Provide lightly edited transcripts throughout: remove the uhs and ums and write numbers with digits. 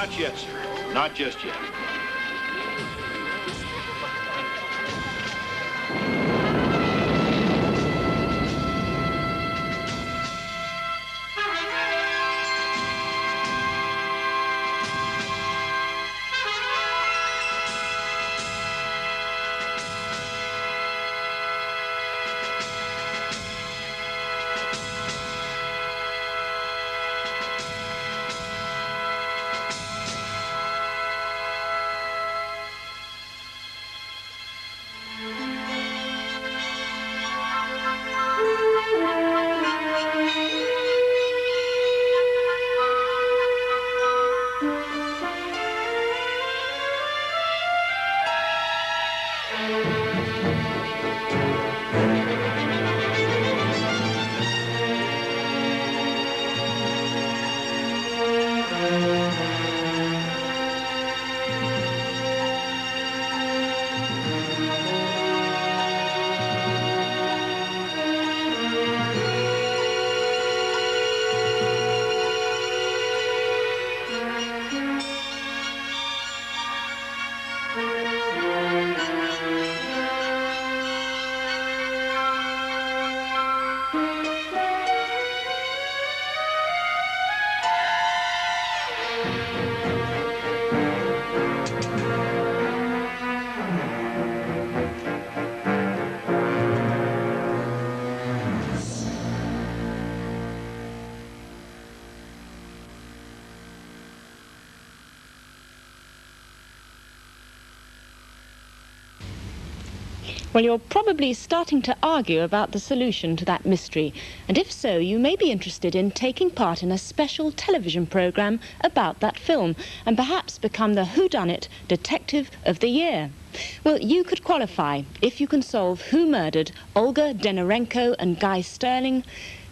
Not yet, sir. Not just yet. Well, you're probably starting to argue about the solution to that mystery, and if so, you may be interested in taking part in a special television programme about that film, and perhaps become the Whodunit Detective of the Year. Well, you could qualify if you can solve who murdered Olga Denorenko and Guy Sterling,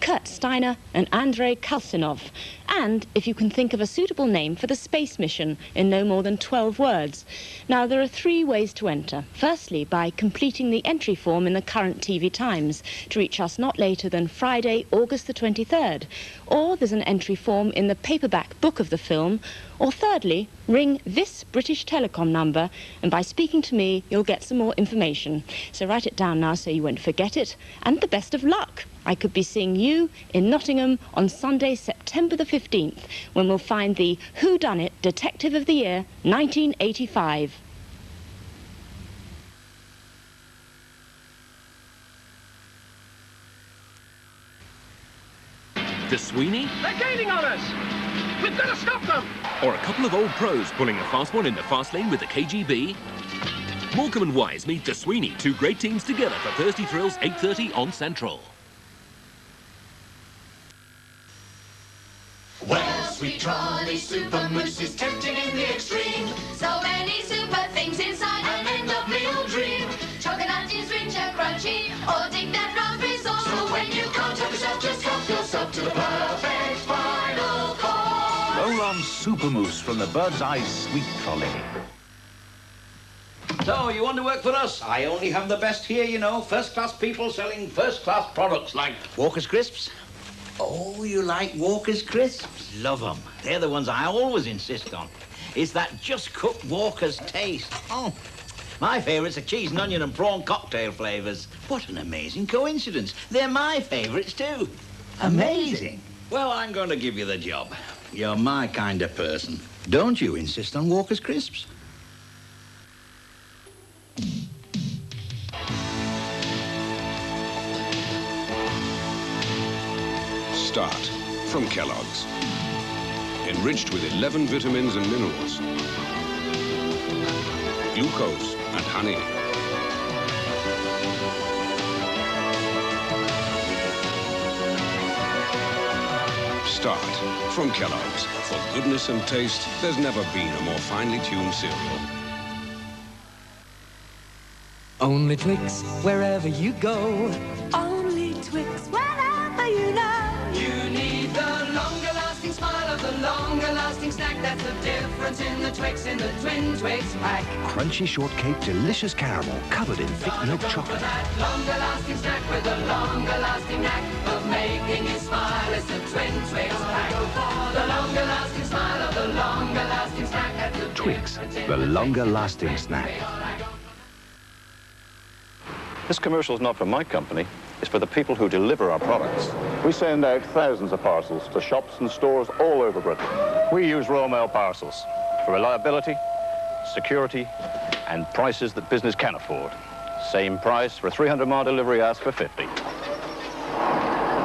Kurt Steiner and Andrei Kalsinov, and if you can think of a suitable name for the space mission in no more than 12 words. Now, there are 3 ways to enter. Firstly, by completing the entry form in the current TV Times to reach us not later than Friday, August the 23rd. Or there's an entry form in the paperback book of the film. Or thirdly, ring this British Telecom number, and by speaking to me, you'll get some more information. So write it down now so you won't forget it, and the best of luck. I could be seeing you in Nottingham on Sunday, September the 15th, when we'll find the Whodunit Detective of the Year, 1985. To Sweeney? They're gaining on us! We've got to stop them! Or a couple of old pros pulling a fast one into fast lane with the KGB? Morecambe and Wise meet to Sweeney, 2 great teams together for Thursday Thrills, 8:30 on Central. Well, sweet trolley, super moose is tempting in the extreme. So many super things inside an end-of-meal dream. Chocolate is rich and crunchy, or dig that raspberry sauce. So when you can't help yourself, just help yourself to the perfect final course. Roll on Super Moose from the Bird's Eye Sweet Trolley. So, you want to work for us? I only have the best here, you know. First-class people selling first-class products like Walker's Crisps. Oh, you like Walker's Crisps? Love them. They're the ones I always insist on. It's that just-cooked Walker's taste. Oh, my favourites are cheese and onion and prawn cocktail flavours. What an amazing coincidence. They're my favourites, too. Amazing. Well, I'm going to give you the job. You're my kind of person. Don't you insist on Walker's Crisps? Start from Kellogg's. Enriched with 11 vitamins and minerals, glucose and honey. Start from Kellogg's. For goodness and taste, there's never been a more finely tuned cereal. Only Twix wherever you go. Only Twix wherever you know. You need the longer-lasting smile of the longer-lasting snack. That's the difference in the Twix in the Twin Twix pack. Crunchy shortcake, delicious caramel, covered in thick milk chocolate. That longer-lasting snack with the longer-lasting knack of making you smile. It's the Twin Twix pack. The longer-lasting smile of the longer-lasting Twix, the longer-lasting snack. This commercial is not for my company. It's for the people who deliver our products. We send out thousands of parcels to shops and stores all over Britain. We use Royal Mail parcels for reliability, security, and prices that business can afford. Same price for a 300-mile delivery as for 50.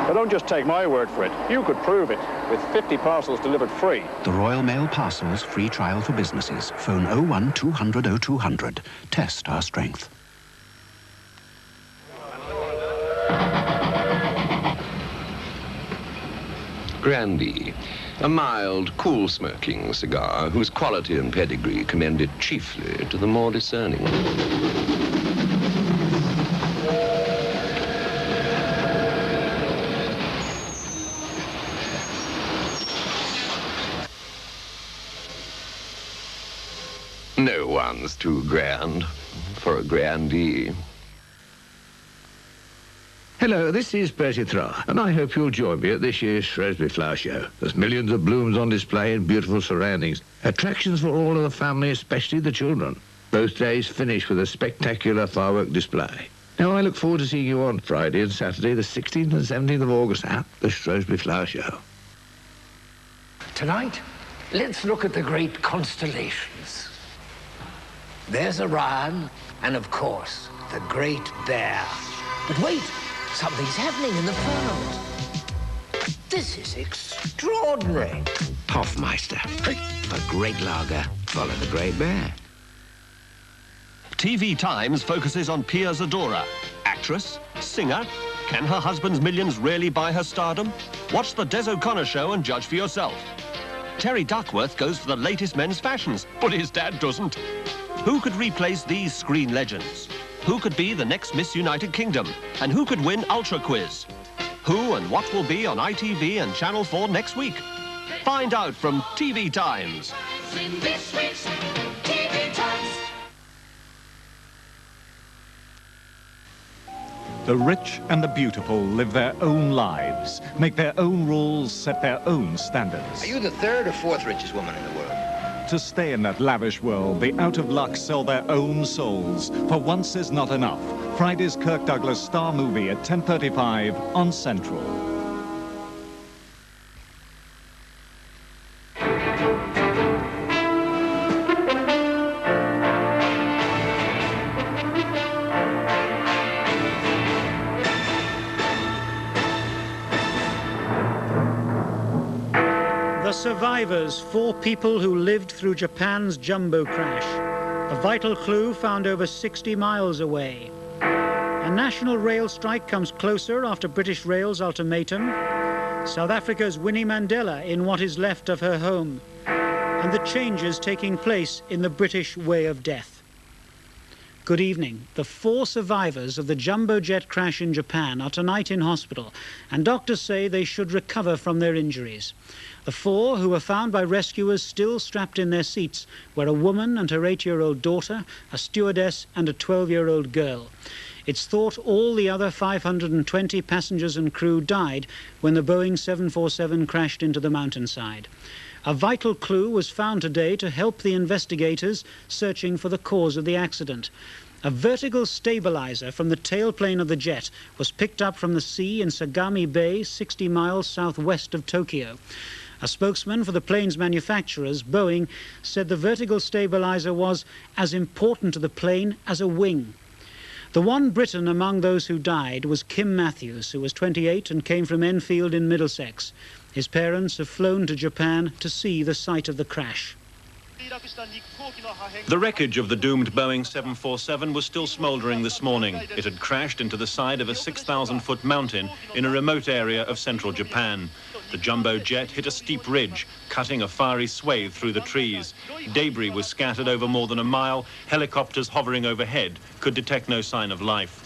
But don't just take my word for it. You could prove it with 50 parcels delivered free. The Royal Mail Parcels free trial for businesses. Phone 01 200 0200. Test our strength. Grandee, a mild, cool-smoking cigar whose quality and pedigree commend it chiefly to the more discerning. No one's too grand for a grandee. Hello, this is Percy Thra, and I hope you'll join me at this year's Shrewsbury Flower Show. There's millions of blooms on display in beautiful surroundings. Attractions for all of the family, especially the children. Both days finish with a spectacular firework display. Now, I look forward to seeing you on Friday and Saturday, the 16th and 17th of August at the Shrewsbury Flower Show. Tonight, let's look at the great constellations. There's Orion, and of course, the Great Bear. But wait! Something's happening in the firmament. This is extraordinary. Hoffmeister. A great lager. Follow the Great Bear. TV Times focuses on Pia Zadora. Actress? Singer? Can her husband's millions really buy her stardom? Watch the Des O'Connor show and judge for yourself. Terry Duckworth goes for the latest men's fashions, but his dad doesn't. Who could replace these screen legends? Who could be the next Miss United Kingdom? And who could win Ultra Quiz? Who and what will be on ITV and Channel 4 next week? Find out from TV Times. In this week's TV Times. The rich and the beautiful live their own lives, make their own rules, set their own standards. Are you the third or fourth richest woman in the world? To stay in that lavish world, the out-of-luck sell their own souls. For once is not enough. Friday's Kirk Douglas star movie at 10:35 on Central. Survivors, 4 people who lived through Japan's jumbo crash. A vital clue found over 60 miles away. A national rail strike comes closer after British Rail's ultimatum. South Africa's Winnie Mandela in what is left of her home. And the changes taking place in the British way of death. Good evening. The 4 survivors of the jumbo jet crash in Japan are tonight in hospital, and doctors say they should recover from their injuries. The 4, who were found by rescuers still strapped in their seats, were a woman and her 8-year-old daughter, a stewardess and a 12-year-old girl. It's thought all the other 520 passengers and crew died when the Boeing 747 crashed into the mountainside. A vital clue was found today to help the investigators searching for the cause of the accident. A vertical stabilizer from the tailplane of the jet was picked up from the sea in Sagami Bay, 60 miles southwest of Tokyo. A spokesman for the plane's manufacturers, Boeing, said the vertical stabilizer was as important to the plane as a wing. The one Briton among those who died was Kim Matthews, who was 28 and came from Enfield in Middlesex. His parents have flown to Japan to see the site of the crash. The wreckage of the doomed Boeing 747 was still smouldering this morning. It had crashed into the side of a 6,000-foot mountain in a remote area of central Japan. The jumbo jet hit a steep ridge, cutting a fiery swathe through the trees. Debris was scattered over more than a mile. Helicopters hovering overhead could detect no sign of life.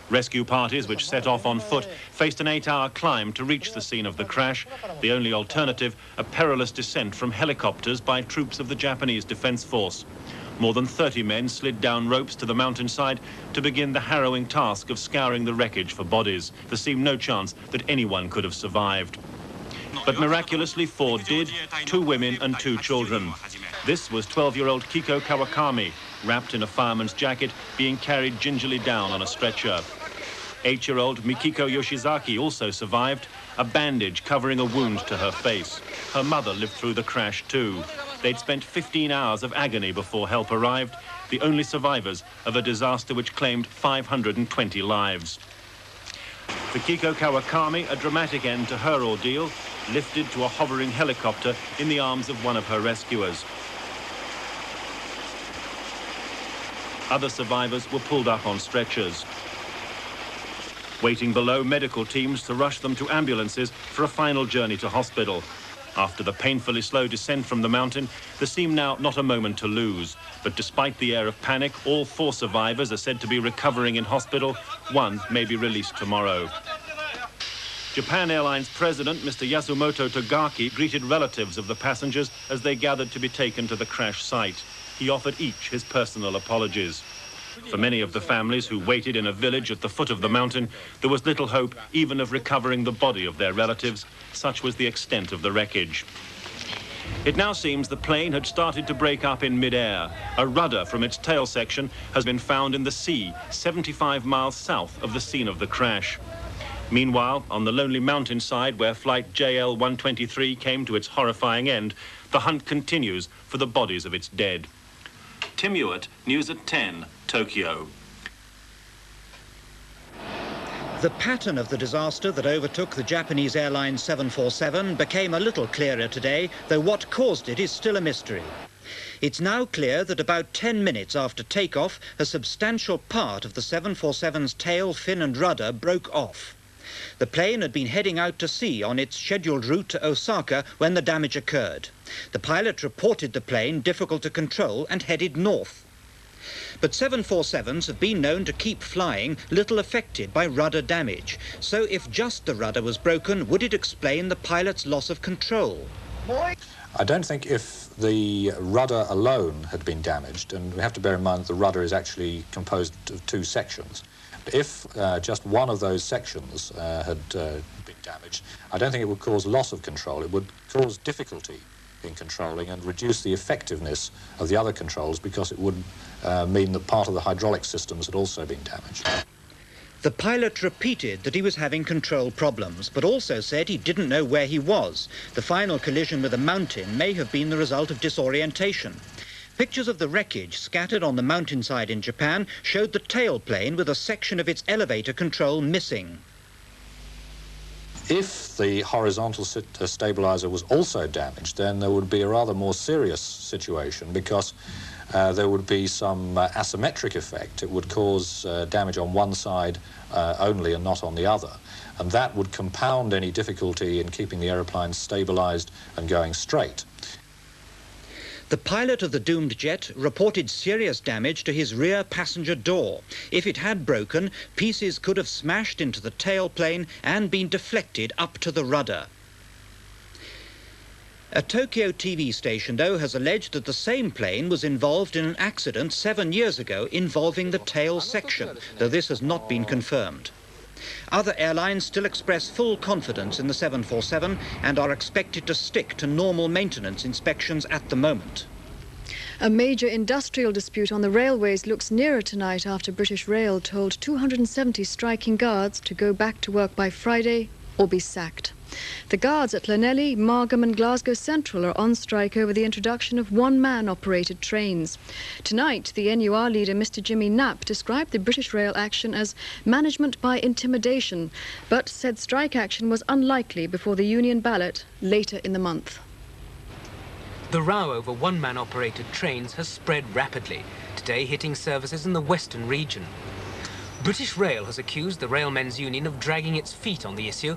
Rescue parties, which set off on foot, faced an 8-hour climb to reach the scene of the crash. The only alternative, a perilous descent from helicopters by troops of the Japanese Defense Force. More than 30 men slid down ropes to the mountainside to begin the harrowing task of scouring the wreckage for bodies. There seemed no chance that anyone could have survived. But miraculously, 4 did, 2 women and 2 children. This was 12-year-old Kiko Kawakami, wrapped in a fireman's jacket, being carried gingerly down on a stretcher. 8-year-old Mikiko Yoshizaki also survived, a bandage covering a wound to her face. Her mother lived through the crash too. They'd spent 15 hours of agony before help arrived, the only survivors of a disaster which claimed 520 lives. For Kiko Kawakami, a dramatic end to her ordeal, lifted to a hovering helicopter in the arms of one of her rescuers. Other survivors were pulled up on stretchers. Waiting below, medical teams to rush them to ambulances for a final journey to hospital. After the painfully slow descent from the mountain, there seemed now not a moment to lose. But despite the air of panic, all 4 survivors are said to be recovering in hospital. 1 may be released tomorrow. Japan Airlines president, Mr. Yasumoto Tagaki, greeted relatives of the passengers as they gathered to be taken to the crash site. He offered each his personal apologies. For many of the families who waited in a village at the foot of the mountain, there was little hope even of recovering the body of their relatives. Such was the extent of the wreckage. It now seems the plane had started to break up in mid-air. A rudder from its tail section has been found in the sea, 75 miles south of the scene of the crash. Meanwhile, on the lonely mountainside where flight JL-123 came to its horrifying end, the hunt continues for the bodies of its dead. Tim Ewart, News at 10, Tokyo. The pattern of the disaster that overtook the Japanese Airlines 747 became a little clearer today, though what caused it is still a mystery. It's now clear that about 10 minutes after takeoff, a substantial part of the 747's tail, fin and rudder broke off. The plane had been heading out to sea on its scheduled route to Osaka when the damage occurred. The pilot reported the plane difficult to control and headed north. But 747s have been known to keep flying, little affected by rudder damage. So if just the rudder was broken, would it explain the pilot's loss of control? I don't think if the rudder alone had been damaged, and we have to bear in mind that the rudder is actually composed of 2 sections. If just one of those sections had been damaged, I don't think it would cause loss of control. It would cause difficulty in controlling and reduce the effectiveness of the other controls because it would mean that part of the hydraulic systems had also been damaged. The pilot repeated that he was having control problems, but also said he didn't know where he was. The final collision with a mountain may have been the result of disorientation. Pictures of the wreckage scattered on the mountainside in Japan showed the tailplane with a section of its elevator control missing. If the horizontal stabilizer was also damaged, then there would be a rather more serious situation because there would be some asymmetric effect. It would cause damage on one side only and not on the other. And that would compound any difficulty in keeping the aeroplane stabilized and going straight. The pilot of the doomed jet reported serious damage to his rear passenger door. If it had broken, pieces could have smashed into the tailplane and been deflected up to the rudder. A Tokyo TV station, though, has alleged that the same plane was involved in an accident 7 years ago involving the tail section, though this has not been confirmed. Other airlines still express full confidence in the 747 and are expected to stick to normal maintenance inspections at the moment. A major industrial dispute on the railways looks nearer tonight after British Rail told 270 striking guards to go back to work by Friday or be sacked. The guards at Llanelli, Margam and Glasgow Central are on strike over the introduction of one-man-operated trains. Tonight, the NUR leader, Mr Jimmy Knapp, described the British Rail action as management by intimidation, but said strike action was unlikely before the union ballot later in the month. The row over one-man-operated trains has spread rapidly, today hitting services in the western region. British Rail has accused the Railmen's Union of dragging its feet on the issue,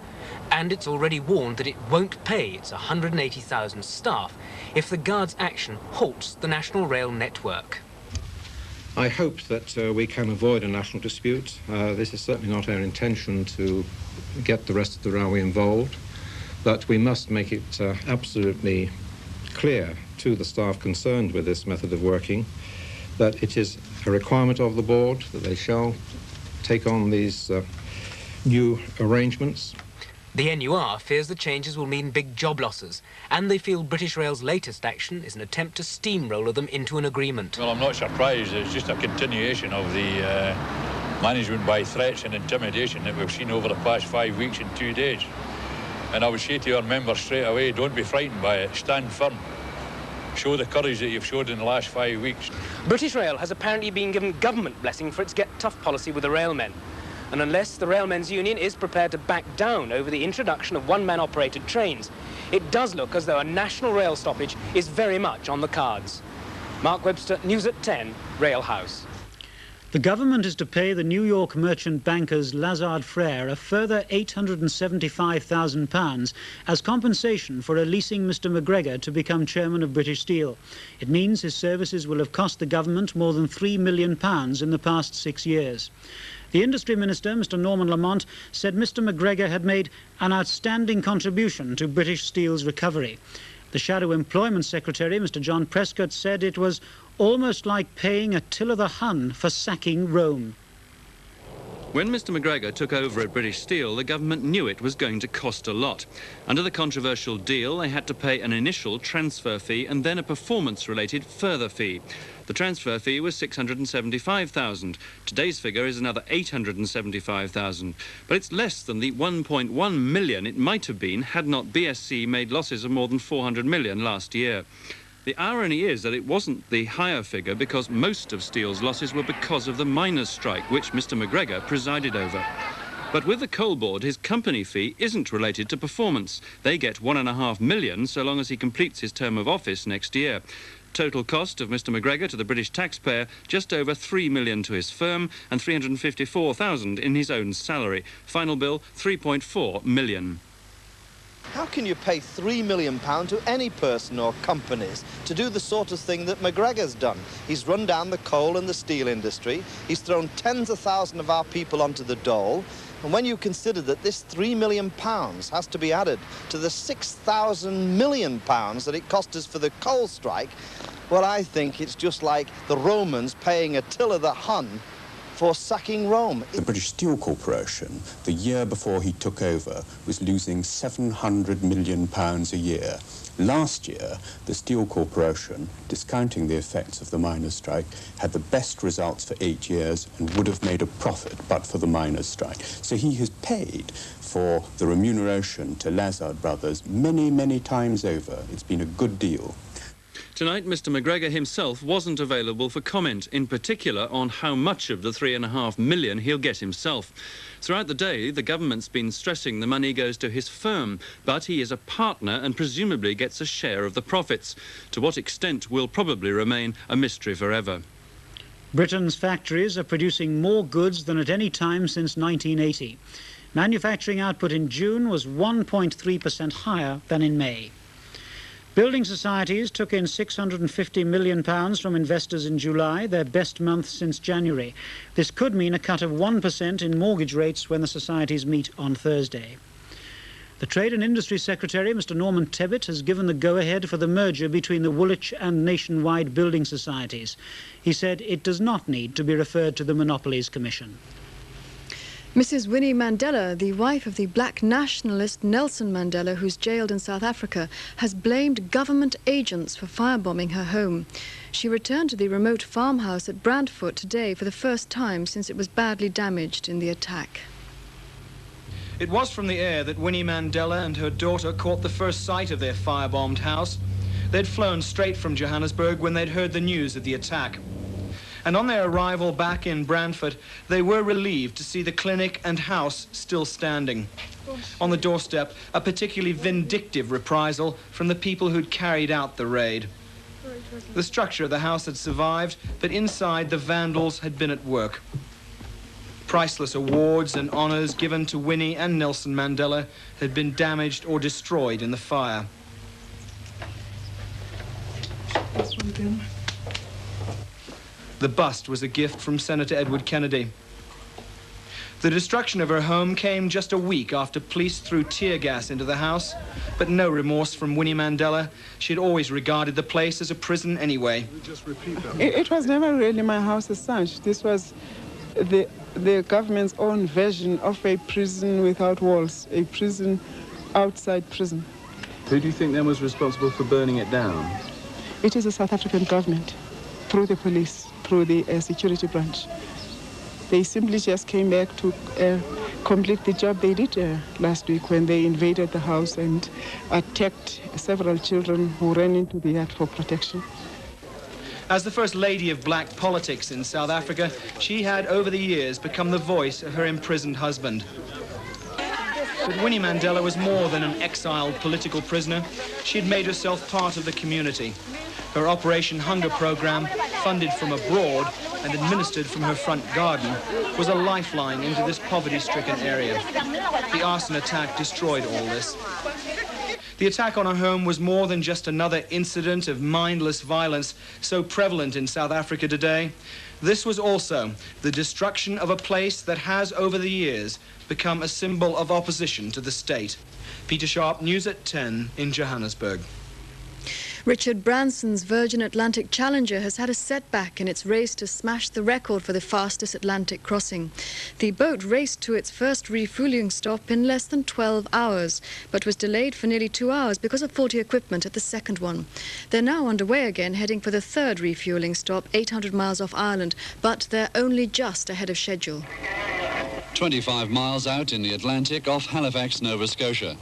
and it's already warned that it won't pay its 180,000 staff if the Guards' action halts the national rail network. I hope that we can avoid a national dispute. This is certainly not our intention to get the rest of the railway involved, but we must make it absolutely clear to the staff concerned with this method of working that it is a requirement of the board that they shall take on these new arrangements. The NUR fears the changes will mean big job losses, and they feel British Rail's latest action is an attempt to steamroller them into an agreement. Well, I'm not surprised. It's just a continuation of the management by threats and intimidation that we've seen over the past 5 weeks and 2 days. And I would say to our members straight away, don't be frightened by it. Stand firm. Show the courage that you've showed in the last 5 weeks. British Rail has apparently been given government blessing for its get-tough policy with the railmen. And unless the Railmen's Union is prepared to back down over the introduction of one-man-operated trains, it does look as though a national rail stoppage is very much on the cards. Mark Webster, News at 10, Rail House. The government is to pay the New York merchant bankers Lazard Frere a further £875,000 as compensation for releasing Mr McGregor to become chairman of British Steel. It means his services will have cost the government more than £3 million in the past 6 years. The Industry Minister, Mr Norman Lamont, said Mr McGregor had made an outstanding contribution to British Steel's recovery. The Shadow Employment Secretary, Mr John Prescott, said it was almost like paying Attila the Hun for sacking Rome. When Mr McGregor took over at British Steel, the government knew it was going to cost a lot. Under the controversial deal, they had to pay an initial transfer fee and then a performance-related further fee. The transfer fee was $675,000. Today's figure is another $875,000. But it's less than the $1.1 million it might have been had not BSC made losses of more than $400 million last year. The irony is that it wasn't the higher figure because most of Steel's losses were because of the miners' strike, which Mr McGregor presided over. But with the Coal Board, his company fee isn't related to performance. They get $1.5 million so long as he completes his term of office next year. Total cost of Mr McGregor to the British taxpayer, just over $3 million to his firm and $354,000 in his own salary. Final bill, $3.4 million. How can you pay £3 million to any person or companies to do the sort of thing that McGregor's done? He's run down the coal and the steel industry. He's thrown tens of thousands of our people onto the dole. And when you consider that this £3 million has to be added to the £6,000 million that it cost us for the coal strike, well, I think it's just like the Romans paying Attila the Hun for sacking Rome. The British Steel Corporation, the year before he took over, was losing £700 million a year. Last year, the Steel Corporation, discounting the effects of the miners' strike, had the best results for 8 years and would have made a profit but for the miners' strike. So he has paid for the remuneration to Lazard Brothers many, many times over. It's been a good deal. Tonight, Mr McGregor himself wasn't available for comment, in particular on how much of the $3.5 million he'll get himself. Throughout the day, the government's been stressing the money goes to his firm, but he is a partner and presumably gets a share of the profits. To what extent will probably remain a mystery forever. Britain's factories are producing more goods than at any time since 1980. Manufacturing output in June was 1.3% higher than in May. Building societies took in £650 million from investors in July, their best month since January. This could mean a cut of 1% in mortgage rates when the societies meet on Thursday. The Trade and Industry Secretary, Mr Norman Tebbit, has given the go-ahead for the merger between the Woolwich and Nationwide building societies. He said it does not need to be referred to the Monopolies Commission. Mrs. Winnie Mandela, the wife of the black nationalist Nelson Mandela, who's jailed in South Africa, has blamed government agents for firebombing her home. She returned to the remote farmhouse at Brandfoot today for the first time since it was badly damaged in the attack. It was from the air that Winnie Mandela and her daughter caught the first sight of their firebombed house. They'd flown straight from Johannesburg when they'd heard the news of the attack. And on their arrival back in Brandford, they were relieved to see the clinic and house still standing. On the doorstep, a particularly vindictive reprisal from the people who'd carried out the raid. The structure of the house had survived, but inside the vandals had been at work. Priceless awards and honours given to Winnie and Nelson Mandela had been damaged or destroyed in the fire. The bust was a gift from Senator Edward Kennedy. The destruction of her home came just a week after police threw tear gas into the house, but no remorse from Winnie Mandela. She'd always regarded the place as a prison anyway. It was never really my house as such. This was the government's own version of a prison without walls, a prison outside prison. Who do you think then was responsible for burning it down? It is the South African government, through the police, through the security branch. They simply just came back to complete the job they did last week when they invaded the house and attacked several children who ran into the yard for protection. As the first lady of black politics in South Africa, she had over the years become the voice of her imprisoned husband. But Winnie Mandela was more than an exiled political prisoner. She had made herself part of the community. Her Operation Hunger program, funded from abroad and administered from her front garden, was a lifeline into this poverty-stricken area. The arson attack destroyed all this. The attack on her home was more than just another incident of mindless violence so prevalent in South Africa today. This was also the destruction of a place that has, over the years, become a symbol of opposition to the state. Peter Sharp, News at 10 in Johannesburg. Richard Branson's Virgin Atlantic Challenger has had a setback in its race to smash the record for the fastest Atlantic crossing. The boat raced to its first refueling stop in less than 12 hours, but was delayed for nearly 2 hours because of faulty equipment at the second one. They're now underway again, heading for the third refueling stop, 800 miles off Ireland, but they're only just ahead of schedule. 25 miles out in the Atlantic off Halifax, Nova Scotia.